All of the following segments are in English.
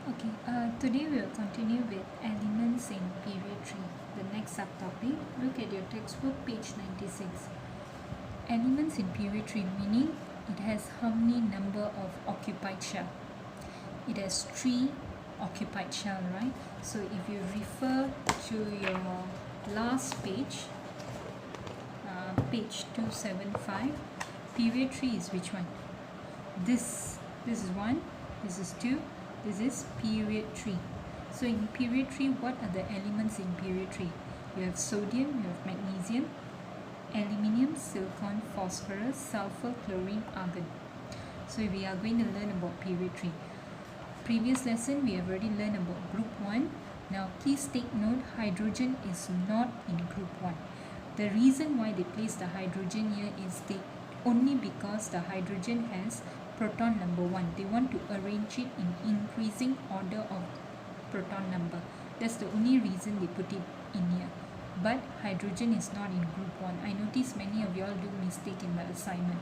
Okay, today we will continue with elements in period tree. The next subtopic, look at your textbook, page 96. Elements in period tree meaning it has how many number of occupied shell? It has 3 occupied shell, right? So if you refer to your last page, page 275, period tree is which one? This is 1, this is 2, this is period 3. So in period 3, what are the elements in period 3? You have sodium, you have magnesium, aluminium, silicon, phosphorus, sulfur, chlorine, argon. So we are going to learn about period 3. Previous lesson we have already learned about group 1. Now please take note, hydrogen is not in group 1. The reason why they place the hydrogen here is only because the hydrogen has proton number 1. They want to arrange it in increasing order of proton number. That's the only reason they put it in here. But hydrogen is not in group 1. I notice many of you all do mistake in the assignment.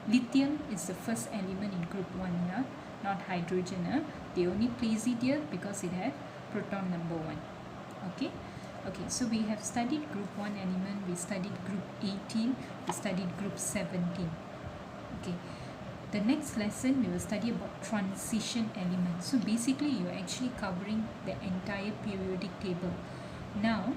Lithium is the first element in group 1, yeah? Not hydrogen. They only place it here because it has proton number 1. Okay, so we have studied group 1 element, we studied group 18, we studied group 17. Okay, the next lesson we will study about transition elements. So basically you are actually covering the entire periodic table. Now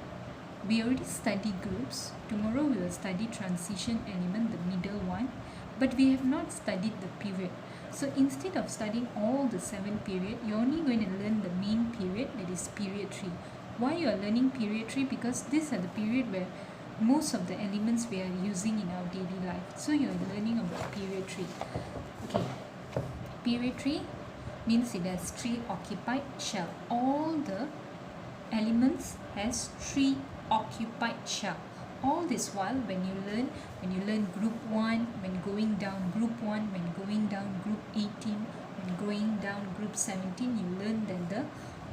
we already studied groups. Tomorrow we will study transition element, the middle one, but we have not studied the period. So instead of studying all the 7 period, you're only going to learn the main period, that is period 3. Why you are learning period 3? Because these are the period where most of the elements we are using in our daily life. So you are learning about period 3. Okay, period 3 means it has 3 occupied shell. All the elements has 3 occupied shell. All this while when you learn group 1, when going down group 1, when going down group 18, when going down group 17, you learn that the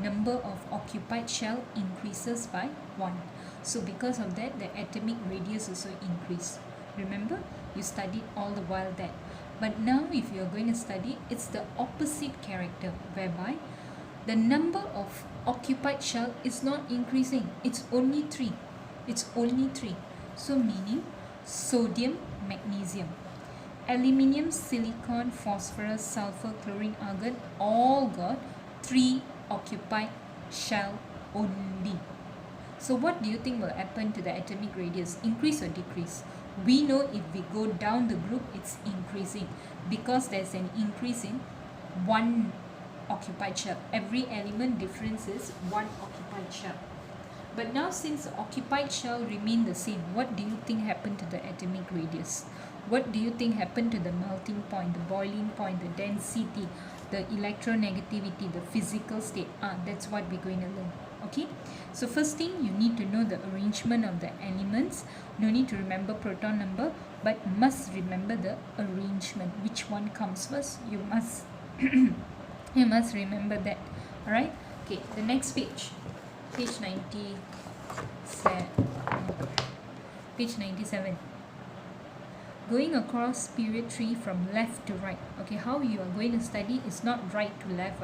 number of occupied shell increases by 1. So because of that, the atomic radius also increase. Remember, you studied all the while that. But now if you are going to study, it's the opposite character, whereby the number of occupied shell is not increasing. It's only 3. It's only 3. So meaning sodium, magnesium, aluminium, silicon, phosphorus, sulfur, chlorine, argon all got 3 occupied shell only. So what do you think will happen to the atomic radius? Increase or decrease? We know if we go down the group, it's increasing because there's an increase in 1 occupied shell. Every element difference is 1 occupied shell. But now since the occupied shell remain the same, what do you think happened to the atomic radius? What do you think happened to the melting point, the boiling point, the density, the electronegativity, the physical state? That's what we're going to learn. Okay, so first thing you need to know the arrangement of the elements. No need to remember proton number, but must remember the arrangement. Which one comes first? You must you must remember that. Alright, okay, the next page, page 97. Going across period 3 from left to right. Okay, how you are going to study is not right to left,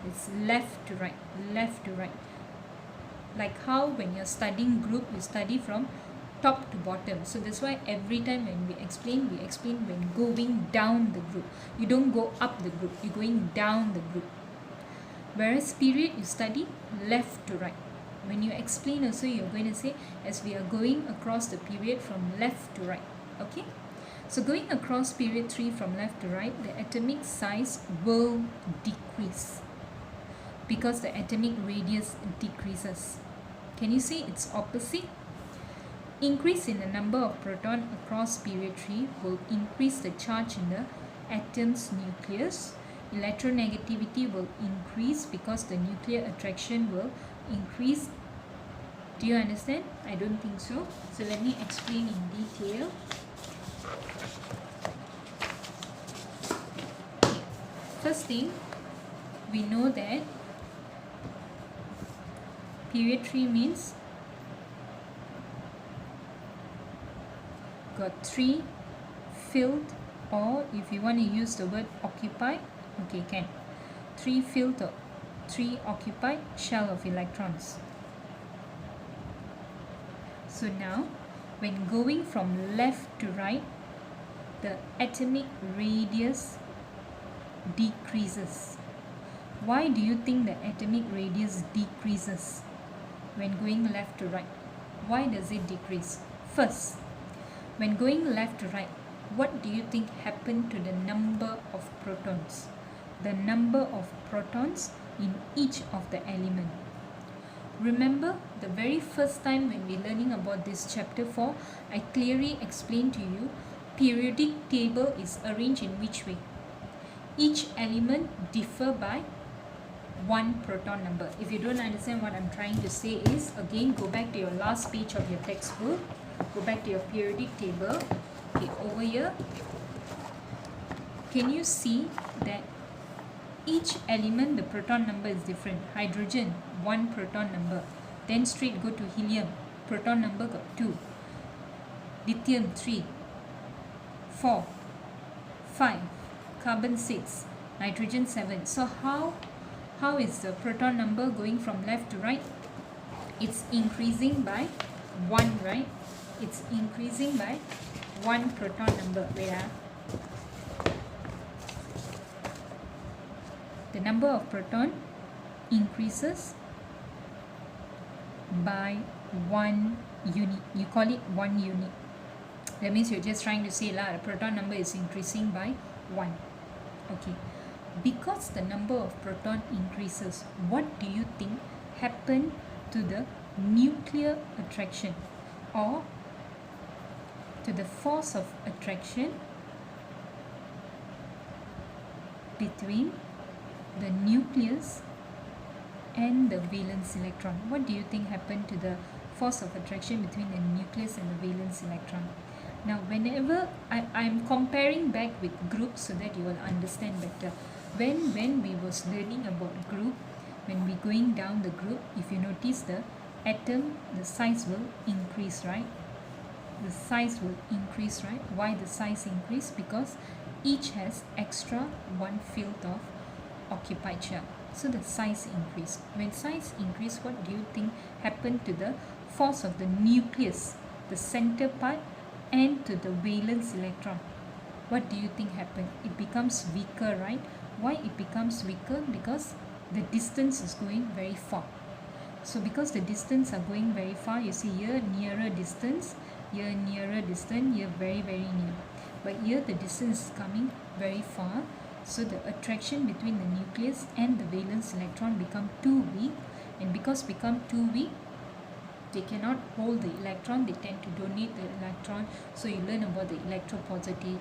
it's left to right, left to right. Like how when you're studying group, you study from top to bottom. So that's why every time when we explain when going down the group. You don't go up the group, you're going down the group. Whereas period, you study left to right. When you explain also, you're going to say as we are going across the period from left to right. Okay, so going across period 3 from left to right, the atomic size will decrease because the atomic radius decreases. Can you see it's opposite? Increase in the number of proton across period 3 will increase the charge in the atom's nucleus. Electronegativity will increase because the nuclear attraction will increase. Do you understand? I don't think so. So let me explain in detail. First thing, we know that period 3 means got 3 filled, or if you want to use the word occupied, okay, can 3 filled or 3 occupied shell of electrons. So now, when going from left to right, the atomic radius decreases. Why do you think the atomic radius decreases when going left to right? Why does it decrease? First, when going left to right, what do you think happened to the number of protons? The number of protons in each of the element. Remember the very first time when we learning about this chapter 4, I clearly explained to you periodic table is arranged in which way? Each element differ by one proton number. If you don't understand what I'm trying to say is, again go back to your last page of your textbook, go back to your periodic table. Okay, over here, can you see that each element the proton number is different? Hydrogen, 1 proton number. Then straight go to helium, proton number got 2. Lithium, 3, 4, 5, carbon 6, nitrogen 7. So how is the proton number going from left to right? It's increasing by 1, right? It's increasing by 1 proton number. Where the number of proton increases by 1 unit. You call it 1 unit. That means you're just trying to say the proton number is increasing by 1. Okay. Because the number of proton increases, what do you think happened to the nuclear attraction or to the force of attraction between the nucleus and the valence electron? What do you think happened to the force of attraction between the nucleus and the valence electron? Now, whenever I'm comparing back with groups so that you will understand better. When we was learning about group, when we going down the group, if you notice the atom, the size will increase, right? The size will increase, right? Why the size increase? Because each has extra 1 field of occupied shell. So the size increase. When size increase, what do you think happened to the force of the nucleus, the center part, and to the valence electron? What do you think happened? It becomes weaker, right? Why it becomes weaker? Because the distance is going very far. So because the distance are going very far, you see here nearer distance, here nearer distance, here very near. But here the distance is coming very far. So the attraction between the nucleus and the valence electron become too weak, and because become too weak, they cannot hold the electron, they tend to donate the electron. So you learn about the electropositivity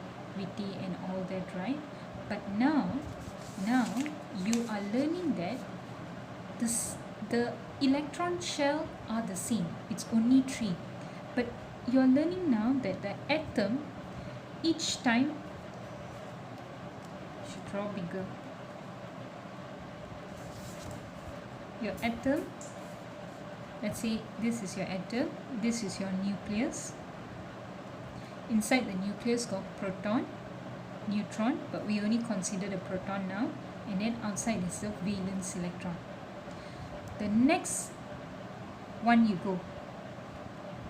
and all that, right? But now you are learning that the electron shell are the same, it's only 3. But you are learning now that the atom, each time, should draw bigger, your atom, let's say this is your atom, this is your nucleus. Inside the nucleus got proton, neutron, but we only consider the proton now, and then outside is the valence electron. The next one you go,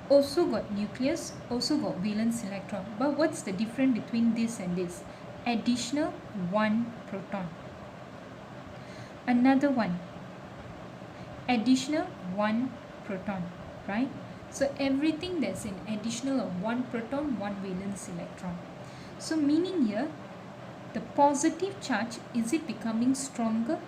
also got nucleus, also got valence electron, but what's the difference between this and this? Additional 1 proton. Another one, additional 1 proton, right? So everything that's an additional of 1 proton, 1 valence electron. So meaning here, the positive charge, is it becoming stronger?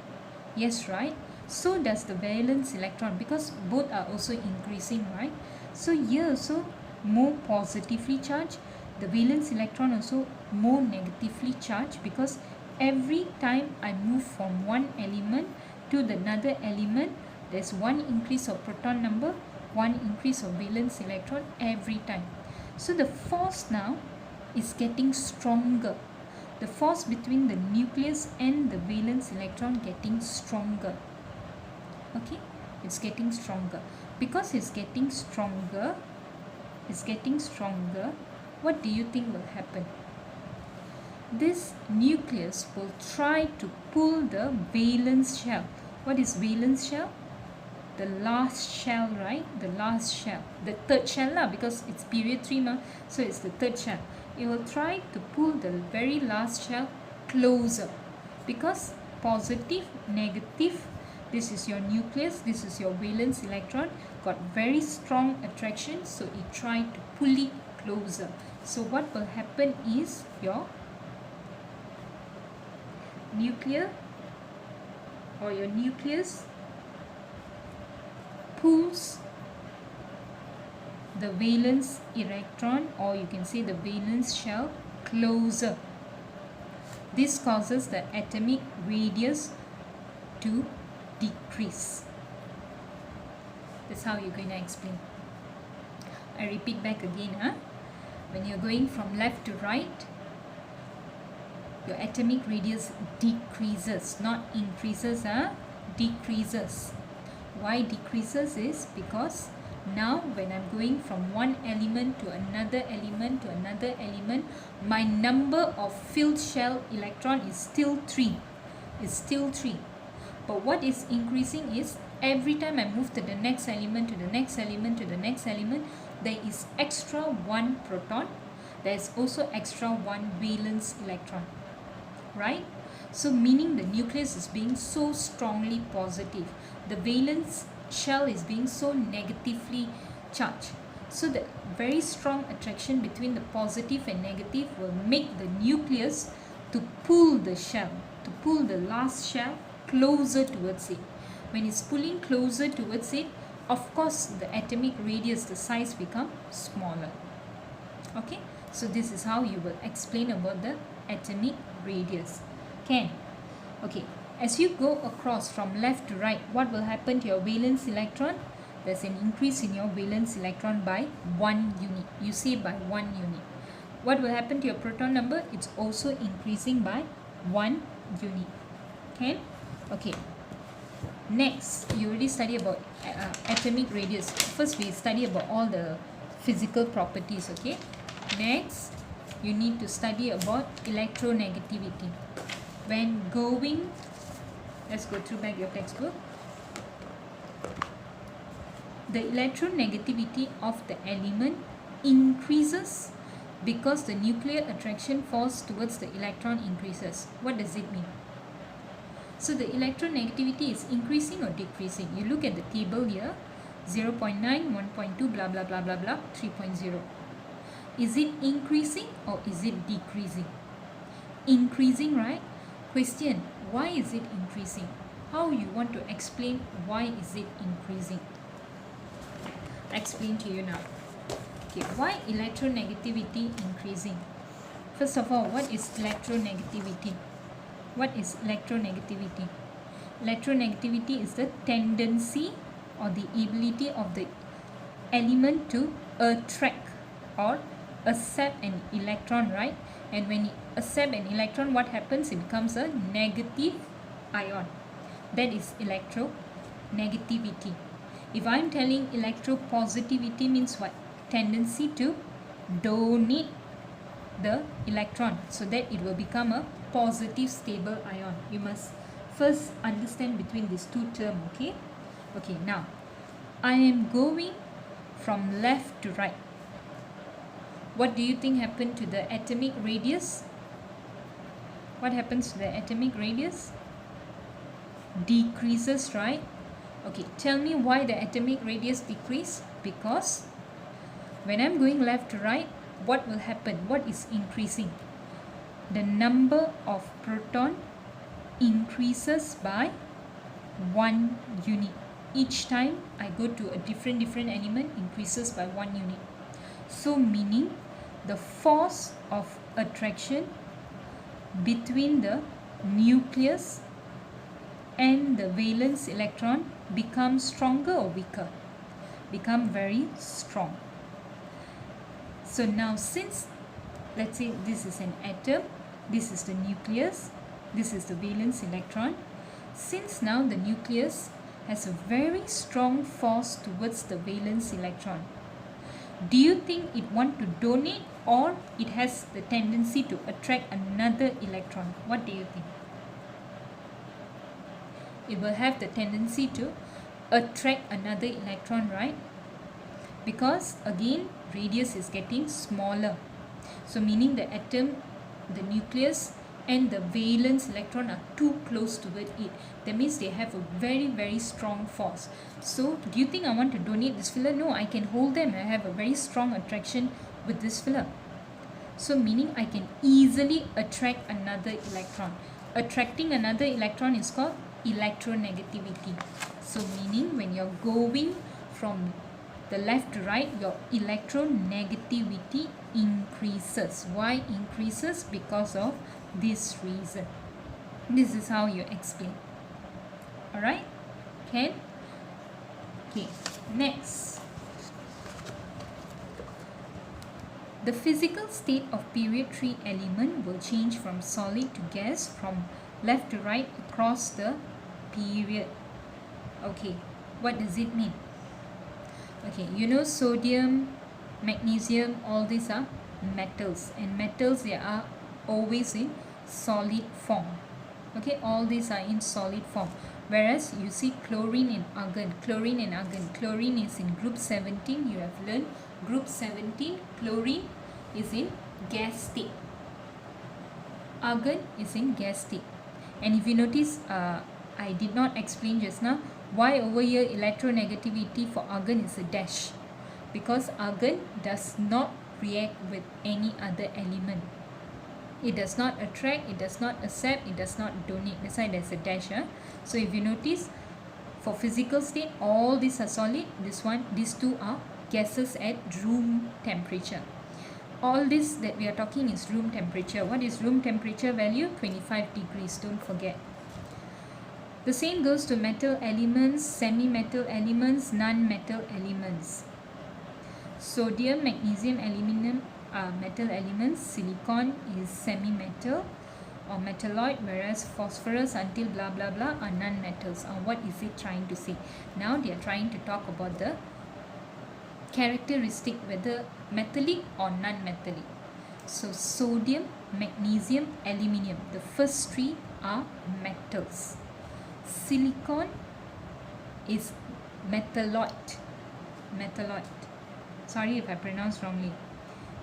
Yes, right? So does the valence electron, because both are also increasing, right? So here also more positively charged, the valence electron also more negatively charged, because every time I move from one element to the another element, there's 1 increase of proton number, 1 increase of valence electron every time. So the force now is getting stronger. The force between the nucleus and the valence electron getting stronger. Okay, it's getting stronger. Because it's getting stronger, what do you think will happen? This nucleus will try to pull the valence shell What is valence shell? The last shell, right? The last shell, the third shell lah, because it's period 3 ma, so it's the third shell. It will try to pull the very last shell closer, because positive, negative, this is your nucleus, this is your valence electron, got very strong attraction, so it tried to pull it closer. So what will happen is your nucleus pulls the valence electron, or you can say the valence shell, closer. This causes the atomic radius to decrease. That's how you're going to explain. I repeat back again. When you're going from left to right, your atomic radius decreases, not increases, decreases. Why decreases is because now when I'm going from one element to another element to another element, my number of filled shell electron is still 3. It's still 3. But what is increasing is every time I move to the next element, to the next element, to the next element, there is extra 1 proton. There is also extra 1 valence electron. Right? So meaning the nucleus is being so strongly positive. The valence shell is being so negatively charged. So the very strong attraction between the positive and negative will make the nucleus to pull the shell, to pull the last shell closer towards it. When it's pulling closer towards it, of course the atomic radius, the size become smaller. Okay, so this is how you will explain about the atomic radius. Can? Okay, as you go across from left to right, what will happen to your valence electron? There's an increase in your valence electron by 1 unit. You say by 1 unit. What will happen to your proton number? It's also increasing by 1 unit. Okay? Okay. Next, you already study about atomic radius. First, we study about all the physical properties. Okay? Next, you need to study about electronegativity. When going, let's go through back your textbook. The electronegativity of the element increases because the nuclear attraction force towards the electron increases. What does it mean? So the electronegativity is increasing or decreasing. You look at the table here, 0.9, 1.2, blah, blah, blah, blah, blah, 3.0. Is it increasing or is it decreasing? Increasing, right? Question, why is it increasing? How you want to explain why is it increasing? Explain to you now. Okay, why electronegativity increasing? First of all, what is electronegativity? What is electronegativity? Electronegativity is the tendency or the ability of the element to attract or accept an electron, right? And when it accepts an electron, what happens? It becomes a negative ion. That is electronegativity. If I'm telling electropositivity means what? Tendency to donate the electron so that it will become a positive stable ion. You must first understand between these two terms, okay? Okay, now I am going from left to right. What do you think happened to the atomic radius? What happens to the atomic radius? Decreases, right? Okay, tell me why the atomic radius decrease? Because when I'm going left to right, what will happen? What is increasing? The number of proton increases by 1 unit. Each time I go to a different element, increases by 1 unit. So meaning the force of attraction between the nucleus and the valence electron becomes stronger or weaker? Become very strong. So now since, let's say this is an atom, this is the nucleus, this is the valence electron. Since now the nucleus has a very strong force towards the valence electron, do you think it wants to donate or it has the tendency to attract another electron? What do you think? it will have the tendency to attract another electron, right? Because again radius is getting smaller, so meaning the atom, the nucleus and the valence electron are too close toward it. That means they have a very, very strong force. So do you think I want to donate this filler? No, I can hold them. I have a very strong attraction with this filler. So meaning I can easily attract another electron. Attracting another electron is called electronegativity. So meaning when you're going from the left to right, your electronegativity increases. Why increases? Because of this reason. This is how you explain. Alright? Okay? Okay, next. The physical state of period 3 element will change from solid to gas from left to right across the period. Okay, what does it mean? Okay, you know sodium, magnesium, all these are metals, and metals, they are always in solid form. Okay, all these are in solid form. Whereas you see chlorine and argon, chlorine is in group 17. You have learned group 17, chlorine is in gas state, argon is in gas state. And if you notice, I did not explain just now why over here electronegativity for argon is a dash, because argon does not react with any other element. It does not attract, it does not accept, it does not donate. That's why there's a dash. So if you notice, for physical state, all these are solid. This one, these two are gases at room temperature. All this that we are talking is room temperature. What is room temperature value? 25 degrees. Don't forget. The same goes to metal elements, semi-metal elements, non-metal elements. Sodium, magnesium, aluminum are metal elements. Silicon is semi-metal or metalloid, whereas phosphorus until blah blah blah are non-metals. What is it trying to say? Now they are trying to talk about the characteristic, whether metallic or non-metallic. So sodium, magnesium, aluminium, the first three are metals. Silicon is metalloid. Sorry if I pronounced wrongly.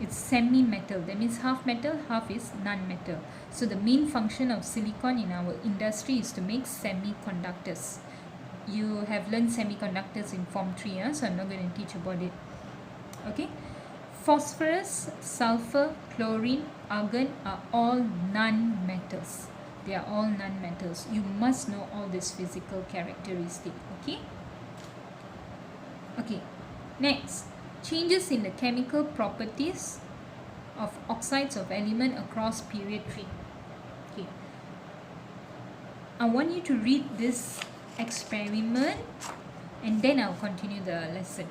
It's semi-metal. That means half metal, half is non-metal. So the main function of silicon in our industry is to make semiconductors. You have learned semiconductors in Form 3, so I'm not going to teach about it. Okay. Phosphorus, sulfur, chlorine, argon are all non-metals. They are all non-metals. You must know all these physical characteristics. Okay. Okay. Next, changes in the chemical properties of oxides of element across period 3. Okay. I want you to read this experiment and then I'll continue the lesson.